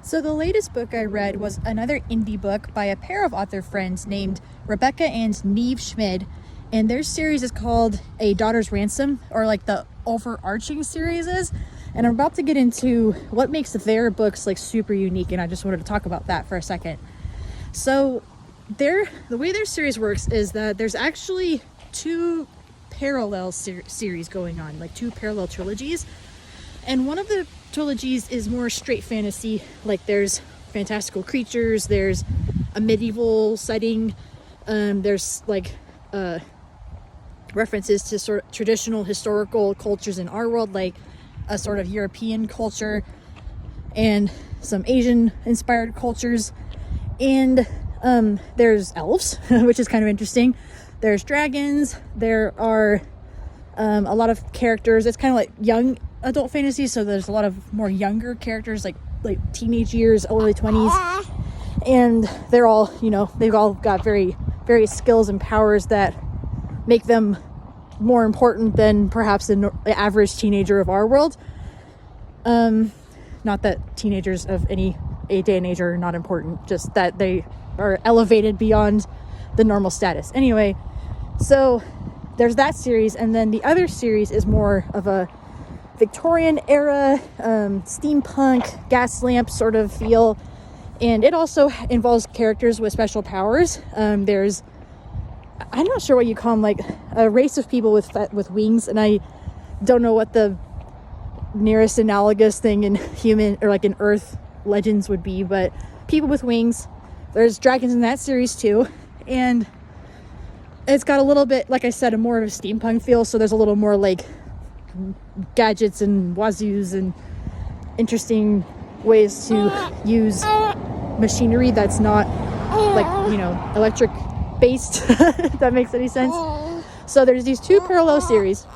So the latest book I read was another indie book by a pair of author friends named Rebecca and Niamh Schmid, and their series is called A Daughter's Ransom, or like the overarching series is. And I'm about to get into what makes their books like super unique, and I just wanted to talk about that for a second. So the way their series works is that there's actually two parallel series going on, like two parallel trilogies. And one of the trilogies is more straight fantasy, like there's fantastical creatures, there's a medieval setting, there's like references to sort of traditional historical cultures in our world, like a sort of European culture and some Asian inspired cultures. And there's elves, which is kind of interesting. There's dragons. There are a lot of characters. It's kind of like young adult fantasy, so there's a lot of more younger characters, like teenage years, early 20s, and they're all, they've all got various skills and powers that make them more important than perhaps the average teenager of our world. Not that teenagers of any day and age are not important, just that they are elevated beyond the normal status. Anyway, so there's that series, and then the other series is more of a Victorian era, steampunk, gas lamp sort of feel, and it also involves characters with special powers. There's, I'm not sure what you call them, like a race of people with wings, and I don't know what the nearest analogous thing in human or like in Earth legends would be, but people with wings. There's dragons in that series too, and it's got a little bit, like I said, a more of a steampunk feel, so there's a little more like gadgets and wazoos and interesting ways to use machinery that's not like, electric based, if that makes any sense. So there's these two parallel series,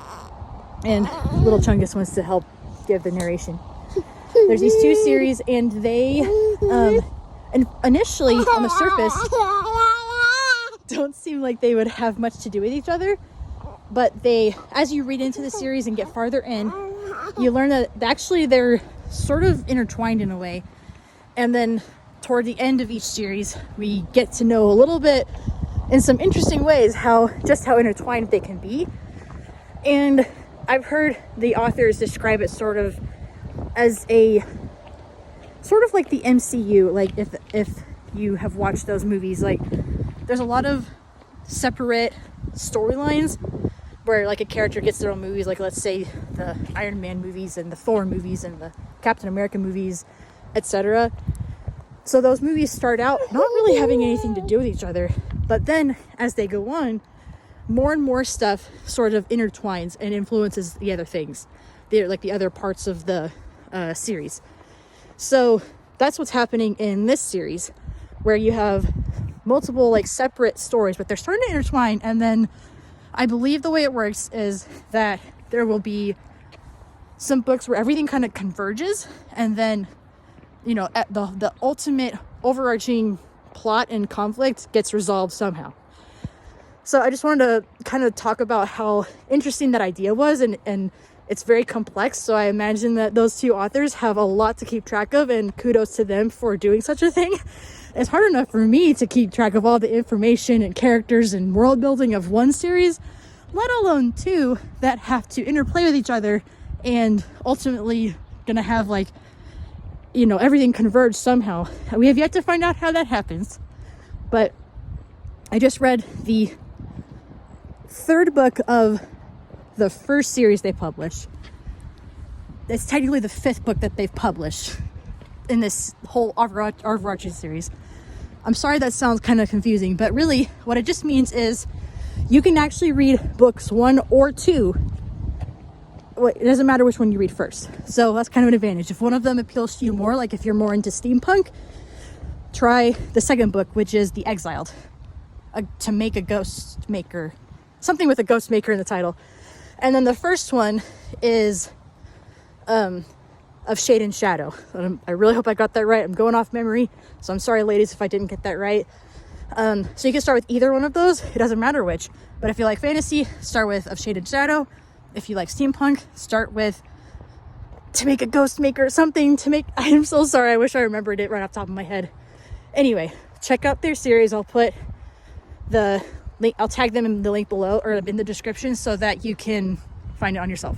and little Chungus wants to help give the narration. There's these two series, and they and initially on the surface don't seem like they would have much to do with each other, but they, as you read into the series and get farther in, you learn that actually they're sort of intertwined in a way. And then toward the end of each series, we get to know a little bit in some interesting ways how intertwined they can be. And I've heard the authors describe it sort of as a sort of like the MCU, like if you have watched those movies, like there's a lot of separate storylines where like a character gets their own movies, like let's say the Iron Man movies and the Thor movies and the Captain America movies, etc. So those movies start out not really having anything to do with each other, but then as they go on, more and more stuff sort of intertwines and influences the other things. They're like the other parts of the series. So that's what's happening in this series, where you have multiple like separate stories, but they're starting to intertwine. And then I believe the way it works is that there will be some books where everything kind of converges, and then at the ultimate overarching plot and conflict gets resolved somehow. So I just wanted to kind of talk about how interesting that idea was, and it's very complex. So I imagine that those two authors have a lot to keep track of, and kudos to them for doing such a thing. It's hard enough for me to keep track of all the information and characters and world building of one series, let alone two that have to interplay with each other and ultimately gonna have like, everything converge somehow. We have yet to find out how that happens, but I just read the third book of the first series they published. It's technically the fifth book that they've published in this whole overarching series. I'm sorry that sounds kind of confusing, but really what it just means is you can actually read books 1 or 2. It doesn't matter which one you read first. So that's kind of an advantage. If one of them appeals to you more, like if you're more into steampunk, try the second book, which is The Exiled. To make a ghost maker. Something with a ghost maker in the title. And then the first one is of Shade and Shadow. I really hope I got that right. I'm going off memory, so I'm sorry, ladies, if I didn't get that right. So you can start with either one of those. It doesn't matter which. But if you like fantasy, start with Of Shade and Shadow. If you like steampunk, start with to make a ghost maker, something to make. I'm so sorry. I wish I remembered it right off the top of my head. Anyway, check out their series. I'll put the link, I'll tag them in the link below or in the description so that you can find it on yourself.